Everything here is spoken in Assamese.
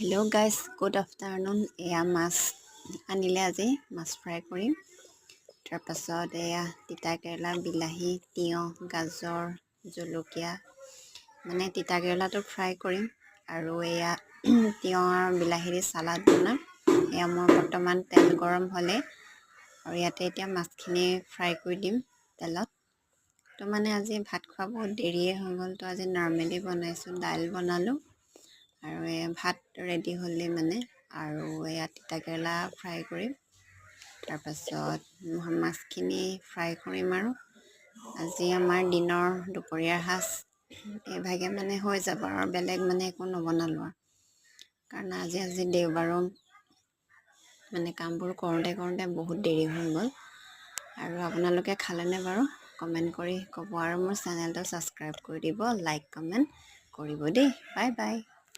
Hello' guys, good afternoon. এয়া মাছ আনিলে, আজি মাছ ফ্ৰাই কৰিম। তাৰপাছত এয়া তিতা কেৰেলা, বিলাহী, তিয়ঁহ, গাজৰ, জলকীয়া, মানে তিতা কেৰেলাটো ফ্ৰাই কৰিম আৰু এয়া তিয়ঁহ আৰু বিলাহী দি চালাড বনাম। এয়া মোৰ বৰ্তমান তেল গৰম হ'লে আৰু ইয়াতে এতিয়া মাছখিনি ফ্ৰাই কৰি দিম তেলত। তো মানে আজি ভাত খোৱা বহুত দেৰিয়ে হৈ গ'ল, তো আজি নৰ্মেলি বনাইছোঁ। দাইল বনালোঁ আৰু ভাত ৰেডি হ'লেই মানে, আৰু এয়া তিতাকেৰেলা ফ্ৰাই কৰিম। তাৰপাছত মাছখিনি ফ্ৰাই কৰিম আৰু আজি আমাৰ দুপৰীয়াৰ সাজ এইভাগে মানে হৈ যাব আৰু বেলেগ মানে একো নবনালোঁ আৰু, কাৰণ আজি দেওবাৰো মানে কামবোৰ কৰোঁতে বহুত দেৰি হৈ গ'ল। আৰু আপোনালোকে খালেনে বাৰু? কমেণ্ট কৰি ক'ব আৰু মোৰ চেনেলটো ছাবস্ক্ৰাইব কৰি দিব, লাইক কমেণ্ট কৰিব দেই। Bye bye.